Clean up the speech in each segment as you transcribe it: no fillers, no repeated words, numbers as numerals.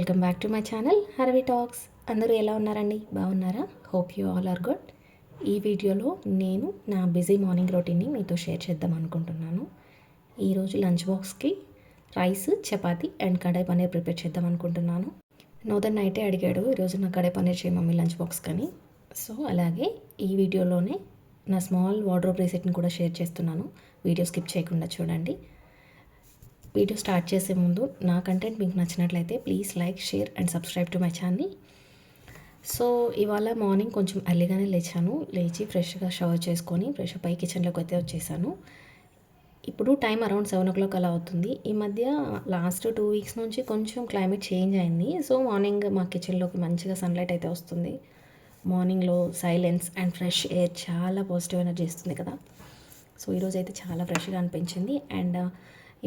Welcome back to my channel Haravi talks. అందరూ ఎలా ఉన్నారండి? బాగున్నారా? Hope you all are good. ఈ వీడియోలో నేను నా బిజీ మార్నింగ్ రొటీన్ని మీతో షేర్ చేద్దాం అనుకుంటున్నాను. ఈరోజు లంచ్ బాక్స్కి rice, chapati and kadai paneer prepare చేద్దాం అనుకుంటున్నాను. నోదన్ నైటే అడిగాడు ఈరోజు నా కడాయి పన్నీర్ చేయ మమ్మీ లంచ్ బాక్స్ కానీ. సో అలాగే ఈ వీడియోలోనే నా స్మాల్ వార్డ్రోబ్ రీసెట్ని కూడా షేర్ చేస్తున్నాను. వీడియో స్కిప్ చేయకుండా చూడండి. వీడియో స్టార్ట్ చేసే ముందు నా కంటెంట్ మీకు నచ్చినట్లయితే please like, share and subscribe to my channel. So ఇవాళ మార్నింగ్ కొంచెం ఎర్లీగానే లేచి ఫ్రెష్గా షవర్ చేసుకొని ఫ్రెష్ అప్ అయ్యి కిచెన్లోకి అయితే వచ్చేసాను. ఇప్పుడు టైం అరౌండ్ 7 o'clock అలా అవుతుంది. ఈ మధ్య లాస్ట్ 2 weeks నుంచి కొంచెం క్లైమేట్ చేంజ్ అయింది. సో మార్నింగ్ మా కిచెన్లోకి మంచిగా సన్లైట్ అయితే వస్తుంది. మార్నింగ్లో సైలెన్స్ అండ్ ఫ్రెష్ ఎయిర్ చాలా పాజిటివ్ ఎనర్జీ ఇస్తుంది కదా. సో ఈరోజు అయితే చాలా ఫ్రెష్గా అనిపించింది. అండ్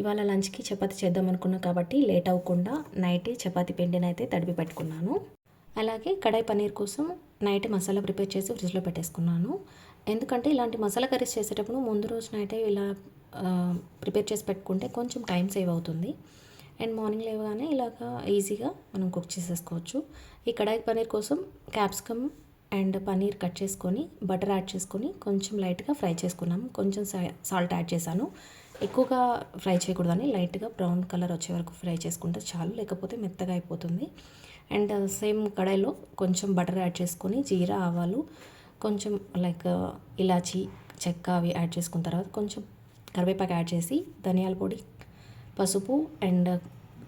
ఇవాళ లంచ్కి చపాతీ చేద్దాం అనుకున్నా కాబట్టి లేట్ అవ్వకుండా నైట్ చపాతీ పిండిని అయితే తడిపి పెట్టుకున్నాను. అలాగే కడాయి పన్నీర్ కోసం నైట్ మసాలా ప్రిపేర్ చేసి ఫ్రిడ్జ్లో పెట్టేసుకున్నాను. ఎందుకంటే ఇలాంటి మసాలా కర్రీస్ చేసేటప్పుడు ముందు రోజు నైటే ఇలా ప్రిపేర్ చేసి పెట్టుకుంటే కొంచెం టైం సేవ్ అవుతుంది. అండ్ మార్నింగ్ లేవగానే ఇలాగా ఈజీగా మనం కుక్ చేసేసుకోవచ్చు. ఈ కడాయి పన్నీర్ కోసం క్యాప్సికమ్ అండ్ పన్నీర్ కట్ చేసుకొని బటర్ యాడ్ చేసుకొని కొంచెం లైట్గా ఫ్రై చేసుకున్నాము. కొంచెం సాల్ట్ యాడ్ చేశాను. ఎక్కువగా ఫ్రై చేయకూడదని లైట్గా బ్రౌన్ కలర్ వచ్చే వరకు ఫ్రై చేసుకుంటే చాలు, లేకపోతే మెత్తగా అయిపోతుంది. అండ్ సేమ్ కడాయిలో కొంచెం బటర్ యాడ్ చేసుకొని జీరా, ఆవాలు, కొంచెం లైక్ ఇలాచి, చెక్క అవి యాడ్ చేసుకున్న తర్వాత కొంచెం కరివేపాకు యాడ్ చేసి ధనియాల పొడి, పసుపు అండ్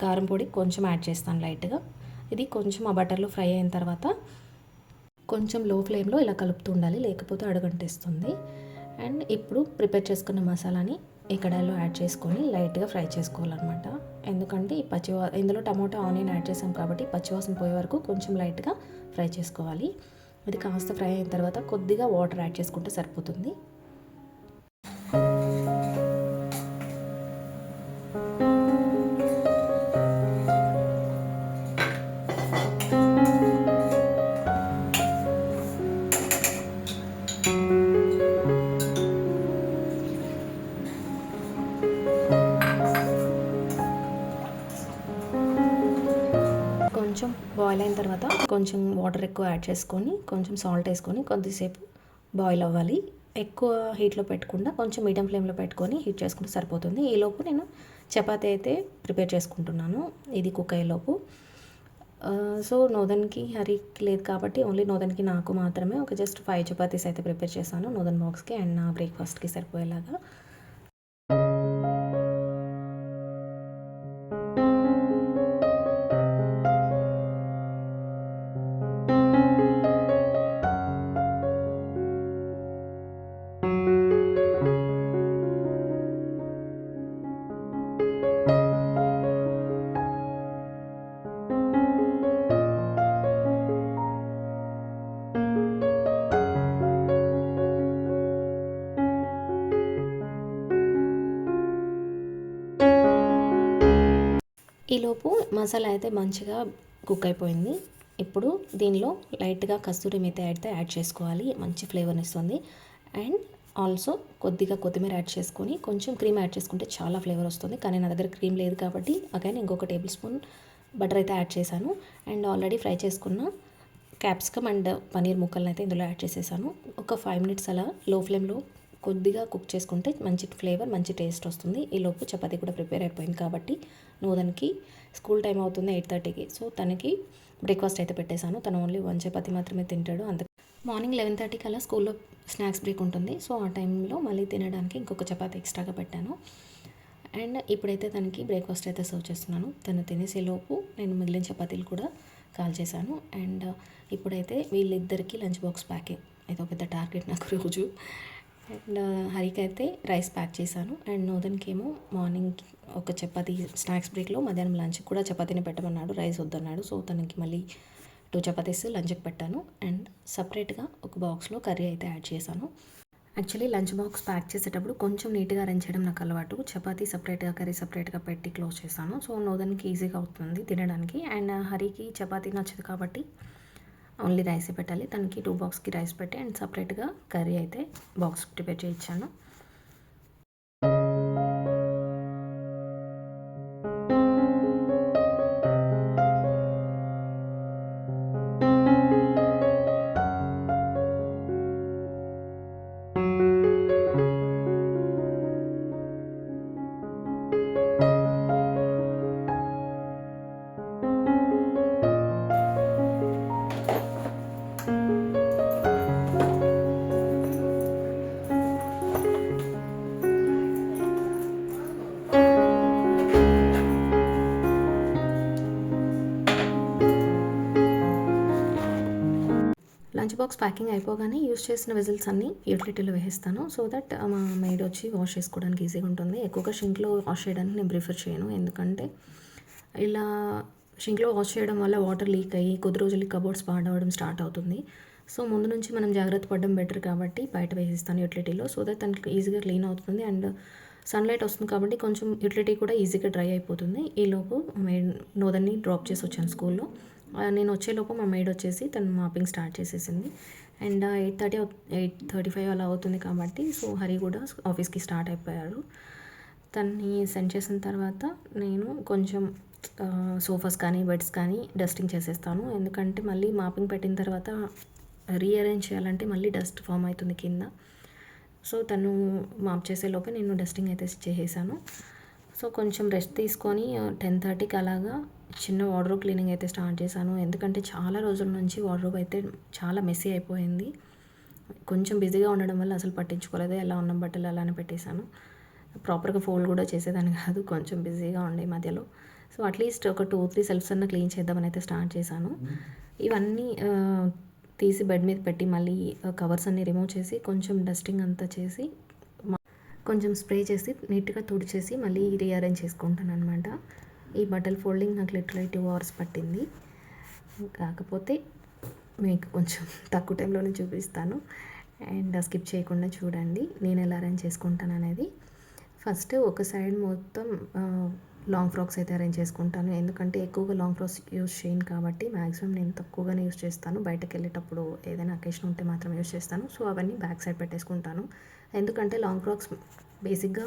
కారం పొడి కొంచెం యాడ్ చేస్తాను లైట్గా. ఇది కొంచెం ఆ బటర్లో ఫ్రై అయిన తర్వాత కొంచెం లో ఫ్లేమ్లో ఇలా కలుపుతూ ఉండాలి, లేకపోతే అడుగంటేస్తుంది. అండ్ ఇప్పుడు ప్రిపేర్ చేసుకున్న మసాలాని ఈ కడాయిలో యాడ్ చేసుకొని లైట్గా ఫ్రై చేసుకోవాలన్నమాట. ఎందుకంటే ఈ ఇందులో టమోటా, ఆనియన్ యాడ్ చేసాం కాబట్టి పచ్చివాసన పోయే వరకు కొంచెం లైట్గా ఫ్రై చేసుకోవాలి. ఇది కాస్త ఫ్రై అయిన తర్వాత కొద్దిగా వాటర్ యాడ్ చేసుకుంటే సరిపోతుంది. కొంచెం బాయిల్ అయిన తర్వాత కొంచెం వాటర్ ఎక్కువ యాడ్ చేసుకొని కొంచెం సాల్ట్ వేసుకొని కొద్దిసేపు బాయిల్ అవ్వాలి. ఎక్కువ హీట్లో పెట్టకుండా కొంచెం మీడియం ఫ్లేమ్లో పెట్టుకొని హీట్ చేసుకుంటే సరిపోతుంది. ఈలోపు నేను చపాతీ అయితే ప్రిపేర్ చేసుకుంటున్నాను, ఇది కుక్ అయ్యేలోపు. సో నోదన్కి, హరికి లేదు కాబట్టి ఓన్లీ నోదన్కి నాకు మాత్రమే ఒక జస్ట్ 5 చపాతీస్ అయితే ప్రిపేర్ చేశాను నోదన్ బాక్స్కి అండ్ నా బ్రేక్ఫాస్ట్కి సరిపోయేలాగా. ఈలోపు మసాలా అయితే మంచిగా కుక్ అయిపోయింది. ఇప్పుడు దీనిలో లైట్గా కస్తూరి మేతి అయితే యాడ్ చేసుకోవాలి, మంచి ఫ్లేవర్ని ఇస్తుంది. అండ్ ఆల్సో కొద్దిగా కొత్తిమీర యాడ్ చేసుకొని కొంచెం క్రీమ్ యాడ్ చేసుకుంటే చాలా ఫ్లేవర్ వస్తుంది. కానీ నా దగ్గర క్రీమ్ లేదు కాబట్టి అగైన్ ఇంకొక టేబుల్ స్పూన్ బటర్ అయితే యాడ్ చేశాను. అండ్ ఆల్రెడీ ఫ్రై చేసుకున్న క్యాప్సికమ్ అండ్ పన్నీర్ ముక్కలను అయితే ఇందులో యాడ్ చేసేసాను. ఒక 5 minutes అలా లో ఫ్లేమ్లో కొద్దిగా కుక్ చేసుకుంటే మంచి ఫ్లేవర్, మంచి టేస్ట్ వస్తుంది. ఈలోపు చపాతీ కూడా ప్రిపేర్ అయిపోయింది కాబట్టి నోదన్కి స్కూల్ టైం అవుతుంది 8:30కి. సో తనకి బ్రేక్ఫాస్ట్ అయితే పెట్టేశాను. తను ఓన్లీ 1 చపాతీ మాత్రమే తింటాడు. మార్నింగ్ 11:30కి అలా స్కూల్లో స్నాక్స్ బ్రేక్ ఉంటుంది. సో ఆ టైంలో మళ్ళీ తినడానికి ఇంకొక చపాతీ ఎక్స్ట్రాగా పెట్టాను. అండ్ ఇప్పుడైతే తనకి బ్రేక్ఫాస్ట్ అయితే సర్వ్ చేస్తున్నాను. తను తినేసేలోపు నేను మిగిలిన చపాతీలు కూడా కాల్ చేశాను. అండ్ ఇప్పుడైతే వీళ్ళిద్దరికీ లంచ్ బాక్స్ ప్యాకింగ్ అయితే ఒక పెద్ద టార్గెట్ నాకు రోజు. అండ్ హరికి అయితే రైస్ ప్యాక్ చేశాను. అండ్ నోదన్కి ఏమో మార్నింగ్ ఒక చపాతీ స్నాక్స్ బ్రేక్లో, మధ్యాహ్నం లంచ్కి కూడా చపాతీని పెట్టమన్నాడు, రైస్ వద్దన్నాడు. సో తనకి మళ్ళీ 2 చపాతీస్ లంచ్కి పెట్టాను. అండ్ సపరేట్గా ఒక బాక్స్లో కర్రీ అయితే యాడ్ చేశాను. యాక్చువల్లీ లంచ్ బాక్స్ ప్యాక్ చేసేటప్పుడు కొంచెం నీట్గా అరేంజ్ చేయడం నాకు అలవాటు. చపాతీ సపరేట్గా, కర్రీ సపరేట్గా పెట్టి క్లోజ్ చేశాను. సో నోదన్కి ఈజీగా అవుతుంది తినడానికి. అండ్ హరికి చపాతీ నచ్చదు కాబట్టి ఓన్లీ రైసే పెట్టాలి. తనకి 2 బాక్స్కి రైస్ పెట్టి అండ్ సపరేట్గా కర్రీ అయితే బాక్స్ ప్రిపేర్ చేయించాను. లంచ్ బాక్స్ ప్యాకింగ్ అయిపోగానే యూస్ చేసిన వెజల్స్ అన్నీ యూటిలిటీలో వేసేస్తాను. సో దట్ మా మెయిడ్ వచ్చి వాష్ చేసుకోవడానికి ఈజీగా ఉంటుంది. ఎక్కువగా షింక్లో వాష్ చేయడానికి నేను ప్రిఫర్ చేయను. ఎందుకంటే ఇలా షింక్లో వాష్ చేయడం వల్ల వాటర్ లీక్ అయ్యి కొద్ది రోజులకి కబోర్డ్స్ పాడవడం స్టార్ట్ అవుతుంది. సో ముందు నుంచి మనం జాగ్రత్త పడడం బెటర్ కాబట్టి బయట వేసేస్తాను యూటిలిటీలో. సో దట్ తనకి ఈజీగా క్లీన్ అవుతుంది అండ్ సన్లైట్ వస్తుంది కాబట్టి కొంచెం యూటిలిటీ కూడా ఈజీగా డ్రై అయిపోతుంది. ఈలోపు మెయిడ్ నోదని డ్రాప్ చేసి వచ్చాను స్కూల్లో. నేను వచ్చేలోపు మా మెయిడ్ వచ్చేసి తను మాపింగ్ స్టార్ట్ చేసేసింది. అండ్ 8:35 అలా అవుతుంది కాబట్టి సో హరి కూడా ఆఫీస్కి స్టార్ట్ అయిపోయారు. తన్ని సెండ్ చేసిన తర్వాత నేను కొంచెం సోఫాస్ కానీ బెడ్స్ కానీ డస్టింగ్ చేసేస్తాను. ఎందుకంటే మళ్ళీ మాపింగ్ పెట్టిన తర్వాత రీఅరేంజ్ చేయాలంటే మళ్ళీ డస్ట్ ఫామ్ అవుతుంది కింద. సో తను మాప్ చేసేలోపే నేను డస్టింగ్ అయితే చేసేసాను. సో కొంచెం రెస్ట్ తీసుకొని 10:30కి అలాగా చిన్న వార్డ్రోబ్ క్లీనింగ్ అయితే స్టార్ట్ చేశాను. ఎందుకంటే చాలా రోజుల నుంచి వార్డ్రోబ్ అయితే చాలా మెస్సీ అయిపోయింది. కొంచెం బిజీగా ఉండడం వల్ల అసలు పట్టించుకోలేదు. ఎలా ఉన్న బట్టలు అలానే పెట్టేశాను. ప్రాపర్గా ఫోల్డ్ కూడా చేసేదాన్ని కాదు, కొంచెం బిజీగా ఉండే మధ్యలో. సో అట్లీస్ట్ ఒక 2-3 సెల్ఫ్స్ అన్న క్లీన్ చేద్దామని అయితే స్టార్ట్ చేశాను. ఇవన్నీ తీసి బెడ్ మీద పెట్టి మళ్ళీ కవర్స్ అన్నీ రిమూవ్ చేసి కొంచెం డస్టింగ్ అంతా చేసి కొంచెం స్ప్రే చేసి నీట్గా తుడిచేసి మళ్ళీ రీఅరేంజ్ చేసుకుంటాను అనమాట. ఈ బట్టల ఫోల్డింగ్ నాకు లిటరలీ 2 hours పట్టింది. కాకపోతే మీకు కొంచెం తక్కువ టైంలోనే చూపిస్తాను అండ్ స్కిప్ చేయకుండా చూడండి నేను ఎలా అరేంజ్ చేసుకుంటాను అనేది. ఫస్ట్ ఒక సైడ్ మొత్తం లాంగ్ ఫ్రాక్స్ అయితే అరేంజ్ చేసుకుంటాను. ఎందుకంటే ఎక్కువగా లాంగ్ ఫ్రాక్స్ యూజ్ చేయను కాబట్టి మ్యాక్సిమం నేను తక్కువగానే యూజ్ చేస్తాను. బయటకు వెళ్ళేటప్పుడు ఏదైనా అకేషన్ ఉంటే మాత్రం యూజ్ చేస్తాను. సో అవన్నీ బ్యాక్ సైడ్ పెట్టేసుకుంటాను. ఎందుకంటే లాంగ్ ఫ్రాక్స్ బేసిక్గా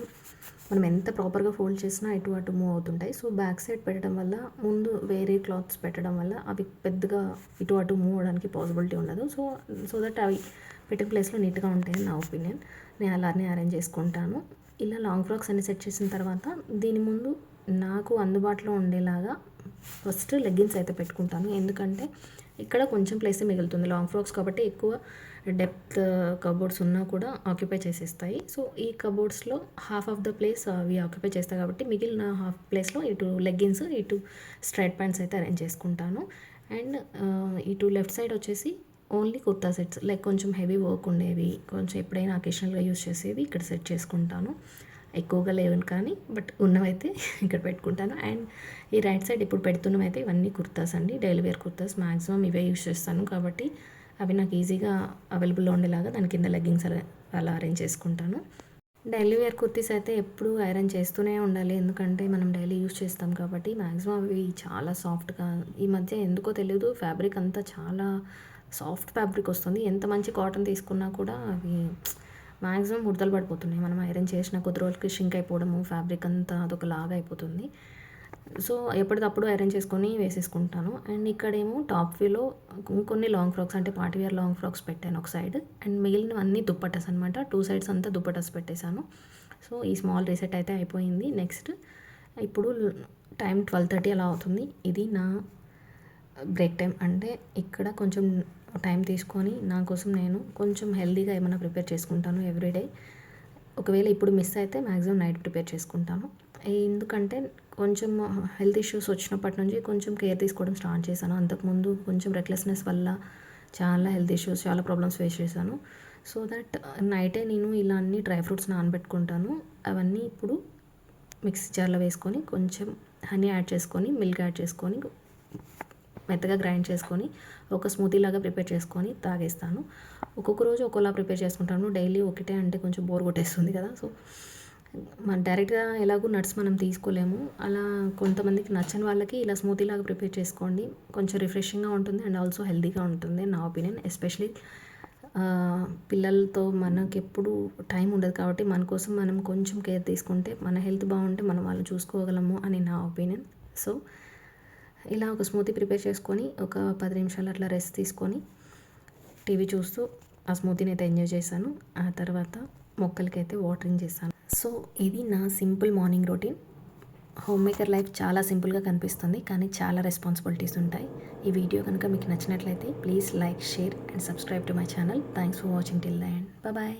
మనం ఎంత ప్రాపర్గా ఫోల్డ్ చేసినా ఇటు అటు మూవ్ అవుతుంటాయి. సో బ్యాక్ సైడ్ పెట్టడం వల్ల ముందు వేరే క్లాత్స్ పెట్టడం వల్ల అవి పెద్దగా ఇటు అటు మూవ్ అవడానికి పాసిబిలిటీ ఉండదు. సో దట్ అవి పెట్టిన ప్లేస్లో నీట్గా ఉంటాయని నా ఒపీనియన్. నేను అలానే అరేంజ్ చేసుకుంటాను. ఇలా లాంగ్ ఫ్రాక్స్ అన్ని సెట్ చేసిన తర్వాత దీని ముందు నాకు అందుబాటులో ఉండేలాగా ఫస్ట్ లెగ్గిన్స్ అయితే పెట్టుకుంటాను. ఎందుకంటే ఇక్కడ కొంచెం ప్లేసే మిగులుతుంది లాంగ్ ఫ్రాక్స్ కాబట్టి ఎక్కువ డెప్త్ కబోర్డ్స్ ఉన్నా కూడా ఆక్యుపై చేసేస్తాయి. సో ఈ కబోర్డ్స్లో హాఫ్ ఆఫ్ ద ప్లేస్ అవి ఆక్యుపై చేస్తాయి కాబట్టి మిగిలిన హాఫ్ ప్లేస్లో ఇటు లెగ్గిన్స్ ఇటు స్ట్రైట్ ప్యాంట్స్ అయితే అరేంజ్ చేసుకుంటాను. అండ్ ఇటు లెఫ్ట్ సైడ్ వచ్చేసి ఓన్లీ కుర్తా సెట్స్ లైక్ కొంచెం హెవీ వర్క్ ఉండేవి, కొంచెం ఎప్పుడైనా అకేషనల్గా యూస్ చేసేవి ఇక్కడ సెట్ చేసుకుంటాను. ఎక్కువగా లేవు కానీ బట్ ఉన్నవైతే ఇక్కడ పెట్టుకుంటాను. అండ్ ఈ రైట్ సైడ్ ఇప్పుడు పెడుతున్నవైతే ఇవన్నీ కుర్తాస్ అండి, డైలీ వేర్ కుర్తాస్. మ్యాక్సిమం ఇవే యూస్ చేస్తాను కాబట్టి అవి నాకు ఈజీగా అవైలబుల్లో ఉండేలాగా దాని కింద లెగ్గింగ్స్ అలా అరేంజ్ చేసుకుంటాను. డైలీ వేర్ కుర్తీస్ అయితే ఎప్పుడు ఐరన్ చేస్తూనే ఉండాలి. ఎందుకంటే మనం డైలీ యూస్ చేస్తాం కాబట్టి మ్యాక్సిమం అవి చాలా సాఫ్ట్గా, ఈ మధ్య ఎందుకో తెలియదు ఫ్యాబ్రిక్ అంతా చాలా సాఫ్ట్ ఫ్యాబ్రిక్ వస్తుంది. ఎంత మంచి కాటన్ తీసుకున్నా కూడా అవి మ్యాక్సిమం ముడతలు పడిపోతున్నాయి. మనం ఐరన్ చేసిన కొద్ది రోజులకి షింక్ అయిపోవడము, ఫ్యాబ్రిక్ అంతా అదొక లాగా అయిపోతుంది. సో ఎప్పటికప్పుడు ఐరన్ చేసుకొని వేసేసుకుంటాను. అండ్ ఇక్కడేమో టాప్ వ్యూలో కొన్ని లాంగ్ ఫ్రాక్స్ అంటే పార్టీ వేర్ లాంగ్ ఫ్రాక్స్ పెట్టాను ఒక సైడ్. అండ్ మిగిలినవన్నీ దుప్పటాస్ అనమాట. 2 sides అంతా దుప్పటాస్ పెట్టేశాను. సో ఈ స్మాల్ రీసెట్ అయితే అయిపోయింది. నెక్స్ట్ ఇప్పుడు టైం 12:30 అలా అవుతుంది. ఇది నా బ్రేక్ టైం. అంటే ఇక్కడ కొంచెం టైం తీసుకొని నా కోసం నేను కొంచెం హెల్తీగా ఏమైనా ప్రిపేర్ చేసుకుంటాను ఎవ్రీడే. ఒకవేళ ఇప్పుడు మిస్ అయితే మ్యాక్సిమం నైట్ ప్రిపేర్ చేసుకుంటాను. ఎందుకంటే కొంచెం హెల్త్ ఇష్యూస్ వచ్చినప్పటి నుంచి కొంచెం కేర్ తీసుకోవడం స్టార్ట్ చేశాను. అంతకుముందు కొంచెం రెక్లెస్నెస్ వల్ల చాలా హెల్త్ ఇష్యూస్, చాలా ప్రాబ్లమ్స్ ఫేస్ చేశాను. సో దట్ నైటే నేను ఇలా అన్ని డ్రై ఫ్రూట్స్ నానబెట్టుకుంటాను. అవన్నీ ఇప్పుడు మిక్సీ జార్లో వేసుకొని కొంచెం హనీ యాడ్ చేసుకొని మిల్క్ యాడ్ చేసుకొని మెత్తగా గ్రైండ్ చేసుకొని ఒక స్మూతీ లాగా ప్రిపేర్ చేసుకొని తాగేస్తాను. ఒక్కొక్క రోజు ఒక్కోలా ప్రిపేర్ చేసుకుంటాను. డైలీ ఒకటే అంటే కొంచెం బోర్ కొట్టేస్తుంది కదా. సో మన డైరెక్ట్గా ఎలాగో నట్స్ మనం తీసుకోలేము. అలా కొంతమందికి నచ్చని వాళ్ళకి ఇలా స్మూతీ లాగా ప్రిపేర్ చేసుకోండి. కొంచెం రిఫ్రెషింగ్గా ఉంటుంది అండ్ ఆల్సో హెల్తీగా ఉంటుంది నా ఒపీనియన్. ఎస్పెషలీ పిల్లలతో మనకి ఎప్పుడు టైం ఉండదు కాబట్టి మన కోసం మనం కొంచెం కేర్ తీసుకుంటే మన హెల్త్ బాగుంటే మనం వాళ్ళు చూసుకోగలము అని నా ఒపీనియన్. సో ఇలా ఒక స్మూతీ ప్రిపేర్ చేసుకొని ఒక 10 నిమిషాలు అట్లా రెస్ట్ తీసుకొని టీవీ చూస్తూ ఆ స్మూతీని అయితే ఎంజాయ్ చేశాను. ఆ తర్వాత మొక్కలకైతే వాటరింగ్ చేశాను. సో ఇది నా simple morning routine. Home maker life చాలా సింపుల్గా కనిపిస్తుంది కానీ చాలా రెస్పాన్సిబిలిటీస్ ఉంటాయి. ఈ వీడియో కనుక మీకు నచ్చినట్లయితే please like, share and subscribe to my channel. Thanks for watching till the end. Bye.